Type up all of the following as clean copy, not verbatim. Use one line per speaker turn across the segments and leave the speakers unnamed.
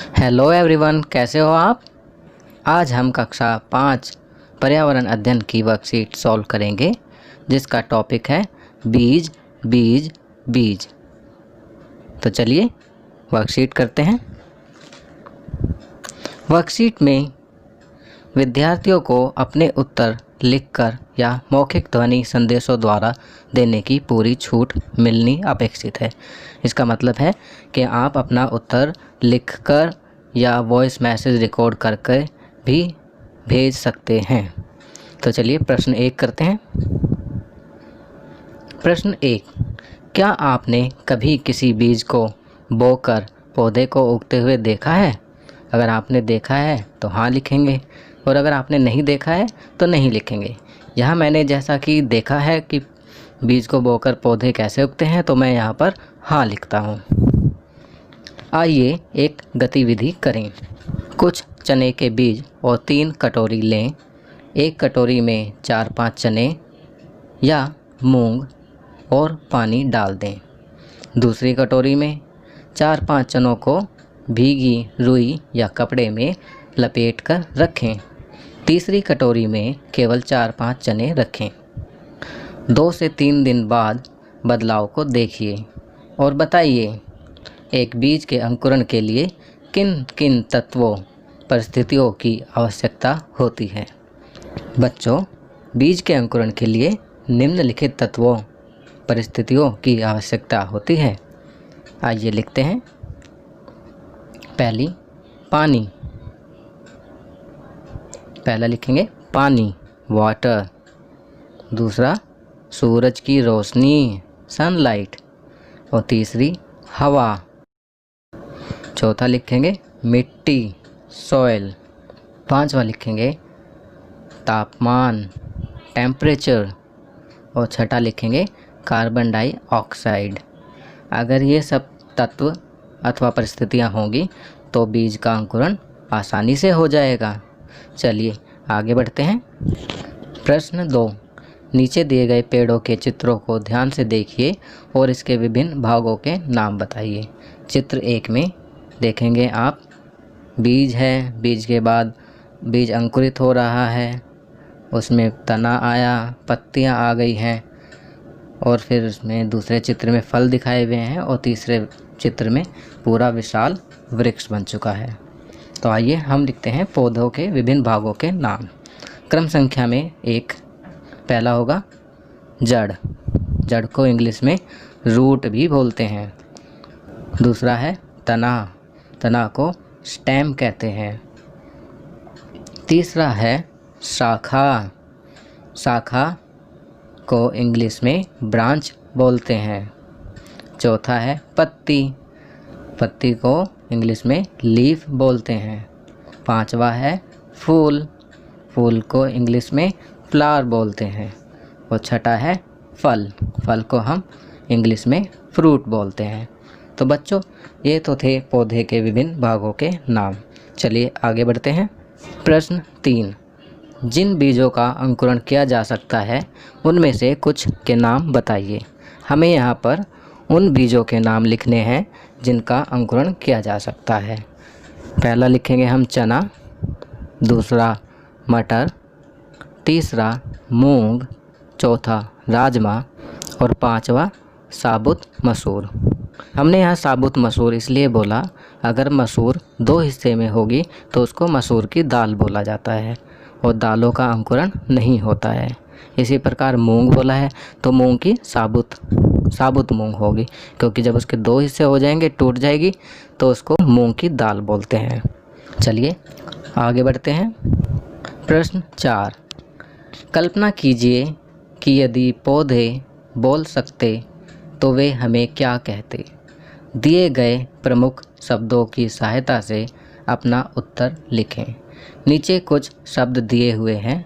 Hello everyone, कैसे हो आप। आज हम कक्षा 5 पर्यावरण अध्ययन की वर्कशीट सॉल्व करेंगे, जिसका टॉपिक है बीज बीज बीज। तो चलिए वर्कशीट करते हैं। वर्कशीट में विद्यार्थियों को अपने उत्तर लिखकर या मौखिक ध्वनि संदेशों द्वारा देने की पूरी छूट मिलनी अपेक्षित है। इसका मतलब है कि आप अपना उत्तर लिखकर या वॉइस मैसेज रिकॉर्ड करके भी भेज सकते हैं। तो चलिए प्रश्न 1 करते हैं। प्रश्न 1, क्या आपने कभी किसी बीज को बोकर पौधे को उगते हुए देखा है? अगर आपने देखा है तो हाँ लिखेंगे, और अगर आपने नहीं देखा है तो नहीं लिखेंगे। यहाँ मैंने जैसा कि देखा है कि बीज को बोकर पौधे कैसे उगते हैं, तो मैं यहाँ पर हाँ लिखता हूँ। आइए एक गतिविधि करें। कुछ चने के बीज और 3 कटोरी लें। एक कटोरी में 4-5 चने या मूंग और पानी डाल दें। दूसरी कटोरी में 4-5 चनों को भीगी रुई या कपड़े में लपेट कर रखें। तीसरी कटोरी में केवल 4-5 चने रखें। 2 से 3 दिन बाद बदलाव को देखिए और बताइए एक बीज के अंकुरण के लिए किन किन तत्वों परिस्थितियों की आवश्यकता होती है। बच्चों, बीज के अंकुरण के लिए निम्नलिखित तत्वों परिस्थितियों की आवश्यकता होती है। आइए लिखते हैं। पहली, पानी। पहला लिखेंगे पानी, वाटर। दूसरा, सूरज की रोशनी, सनलाइट। और तीसरी, हवा। चौथा लिखेंगे मिट्टी, सॉइल। पांचवा लिखेंगे तापमान, टेम्परेचर। और छठा लिखेंगे कार्बन डाइऑक्साइड। अगर ये सब तत्व अथवा परिस्थितियाँ होंगी तो बीज का अंकुरण आसानी से हो जाएगा। चलिए आगे बढ़ते हैं। प्रश्न 2, नीचे दिए गए पेड़ों के चित्रों को ध्यान से देखिए और इसके विभिन्न भागों के नाम बताइए। चित्र 1 में देखेंगे आप, बीज है, बीज के बाद बीज अंकुरित हो रहा है, उसमें तना आया, पत्तियां आ गई हैं, और फिर उसमें दूसरे चित्र में फल दिखाए हुए हैं, और तीसरे चित्र में पूरा विशाल वृक्ष बन चुका है। तो आइए हम लिखते हैं पौधों के विभिन्न भागों के नाम। क्रम संख्या में 1 पहला होगा जड़। जड़ को इंग्लिश में रूट भी बोलते हैं। दूसरा है तना। तना को स्टेम कहते हैं। तीसरा है शाखा। शाखा को इंग्लिश में ब्रांच बोलते हैं। चौथा है पत्ती। पत्ती को इंग्लिश में लीफ बोलते हैं। पांचवा है फूल। फूल को इंग्लिश में फ्लावर बोलते हैं। और छठा है फल। फल को हम इंग्लिश में फ्रूट बोलते हैं। तो बच्चों, ये तो थे पौधे के विभिन्न भागों के नाम। चलिए आगे बढ़ते हैं। प्रश्न 3, जिन बीजों का अंकुरण किया जा सकता है उनमें से कुछ के नाम बताइए। हमें यहाँ पर उन बीजों के नाम लिखने हैं जिनका अंकुरण किया जा सकता है। पहला लिखेंगे हम चना, दूसरा मटर, तीसरा मूंग, चौथा राजमा और पांचवा साबुत मसूर। हमने यहाँ साबुत मसूर इसलिए बोला, अगर मसूर 2 हिस्से में होगी तो उसको मसूर की दाल बोला जाता है और दालों का अंकुरण नहीं होता है। इसी प्रकार मूंग बोला है तो मूंग की साबुत मूंग होगी, क्योंकि जब उसके 2 हिस्से हो जाएंगे, टूट जाएगी, तो उसको मूंग की दाल बोलते हैं। चलिए आगे बढ़ते हैं। प्रश्न 4, कल्पना कीजिए कि यदि पौधे बोल सकते तो वे हमें क्या कहते। दिए गए प्रमुख शब्दों की सहायता से अपना उत्तर लिखें। नीचे कुछ शब्द दिए हुए हैं,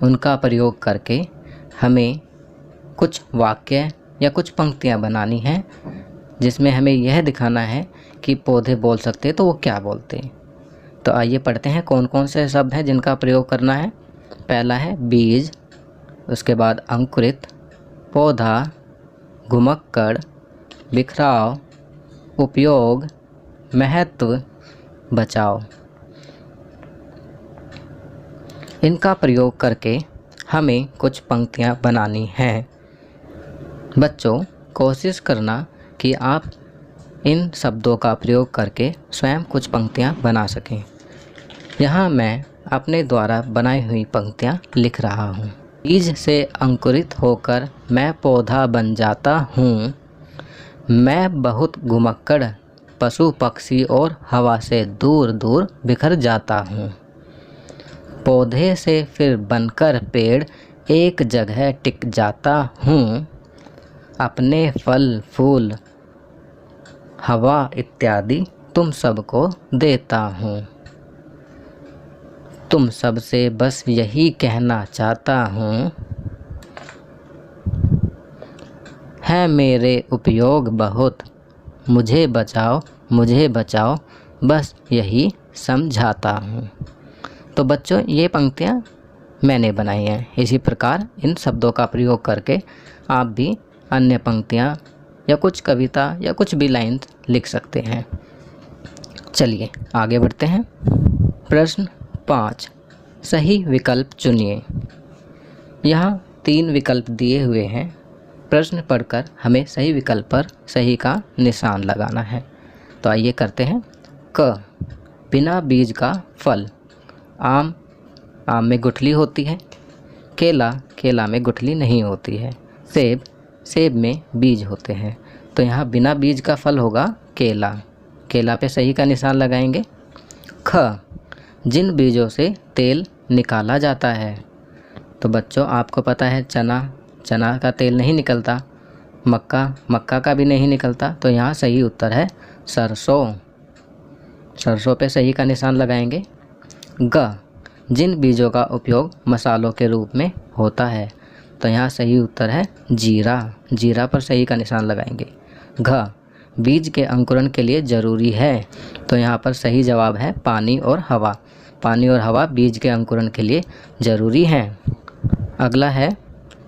उनका प्रयोग करके हमें कुछ वाक्य या कुछ पंक्तियां बनानी हैं, जिसमें हमें यह दिखाना है कि पौधे बोल सकते तो वो क्या बोलते। तो आइए पढ़ते हैं कौन कौन से शब्द हैं जिनका प्रयोग करना है। पहला है बीज, उसके बाद अंकुरित, पौधा, घुमक्कड़, बिखराव, उपयोग, महत्व, बचाओ। इनका प्रयोग करके हमें कुछ पंक्तियाँ बनानी हैं। बच्चों, कोशिश करना कि आप इन शब्दों का प्रयोग करके स्वयं कुछ पंक्तियाँ बना सकें। यहाँ मैं अपने द्वारा बनाई हुई पंक्तियाँ लिख रहा हूँ। बीज से अंकुरित होकर मैं पौधा बन जाता हूँ, मैं बहुत घुमक्कड़ पशु पक्षी और हवा से दूर दूर बिखर जाता हूँ। पौधे से फिर बनकर पेड़ एक जगह टिक जाता हूँ, अपने फल फूल हवा इत्यादि तुम सबको देता हूँ। तुम सबसे बस यही कहना चाहता हूँ, है मेरे उपयोग बहुत, मुझे बचाओ, बस यही समझाता हूँ। तो बच्चों, ये पंक्तियाँ मैंने बनाई हैं। इसी प्रकार इन शब्दों का प्रयोग करके आप भी अन्य पंक्तियाँ या कुछ कविता या कुछ भी लाइन लिख सकते हैं। चलिए आगे बढ़ते हैं। प्रश्न 5, सही विकल्प चुनिए। यहाँ 3 विकल्प दिए हुए हैं। प्रश्न पढ़कर हमें सही विकल्प पर सही का निशान लगाना है। तो आइए करते हैं। क, बिना बीज का फल। आम में गुठली होती है। केला में गुठली नहीं होती है। सेब में बीज होते हैं। तो यहाँ बिना बीज का फल होगा केला पे सही का निशान लगाएंगे। ख, जिन बीजों से तेल निकाला जाता है। तो बच्चों, आपको पता है चना का तेल नहीं निकलता, मक्का का भी नहीं निकलता। तो यहाँ सही उत्तर है सरसों पे सही का निशान लगाएंगे। ग, जिन बीजों का उपयोग मसालों के रूप में होता है। तो यहाँ सही उत्तर है जीरा पर सही का निशान लगाएंगे। घ, बीज के अंकुरण के लिए ज़रूरी है। तो यहाँ पर सही जवाब है पानी और हवा बीज के अंकुरण के लिए ज़रूरी हैं। अगला है,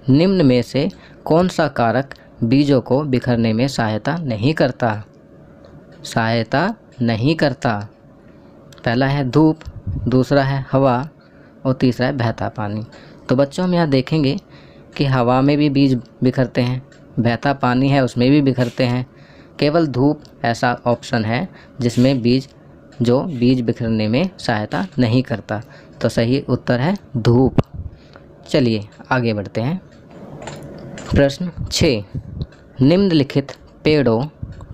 निम्न में से कौन सा कारक बीजों को बिखरने में सहायता नहीं करता? पहला है धूप, दूसरा है हवा और तीसरा है बहता पानी। तो बच्चों, हम यहाँ देखेंगे कि हवा में भी बीज बिखरते हैं, बहता पानी है उसमें भी बिखरते हैं। केवल धूप ऐसा ऑप्शन है जिसमें बीज बिखरने में सहायता नहीं करता। तो सही उत्तर है धूप। चलिए आगे बढ़ते हैं। प्रश्न 6, निम्नलिखित पेड़ों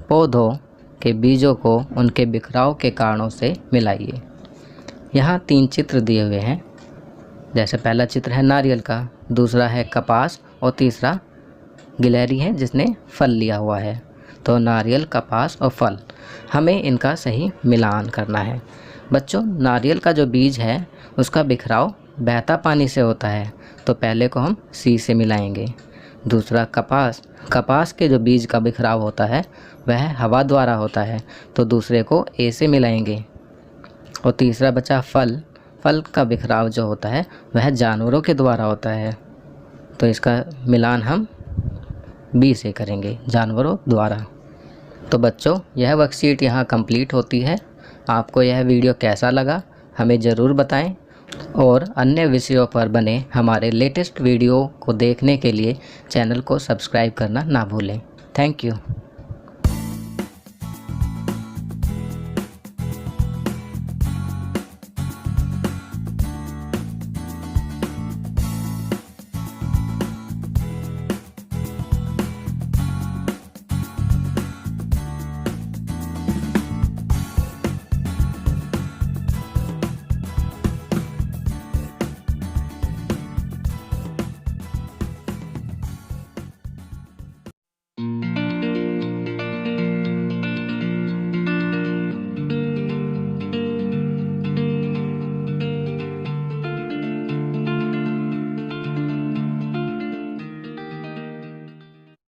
पौधों के बीजों को उनके बिखराव के कारणों से मिलाइए। यहाँ 3 चित्र दिए हुए हैं। जैसे पहला चित्र है नारियल का, दूसरा है कपास और तीसरा गिलहरी है जिसने फल लिया हुआ है। तो नारियल, कपास और फल, हमें इनका सही मिलान करना है। बच्चों, नारियल का जो बीज है उसका बिखराव बहता पानी से होता है। तो पहले को हम सी से मिलाएंगे। दूसरा कपास के जो बीज का बिखराव होता है वह हवा द्वारा होता है। तो दूसरे को ए से मिलाएंगे। और तीसरा बचा फल का बिखराव जो होता है वह जानवरों के द्वारा होता है। तो इसका मिलान हम बी से करेंगे, जानवरों द्वारा। तो बच्चों, यह वर्कशीट यहाँ कंप्लीट होती है। आपको यह वीडियो कैसा लगा हमें ज़रूर बताएं और अन्य विषयों पर बने हमारे लेटेस्ट वीडियो को देखने के लिए चैनल को सब्सक्राइब करना ना भूलें। Thank you.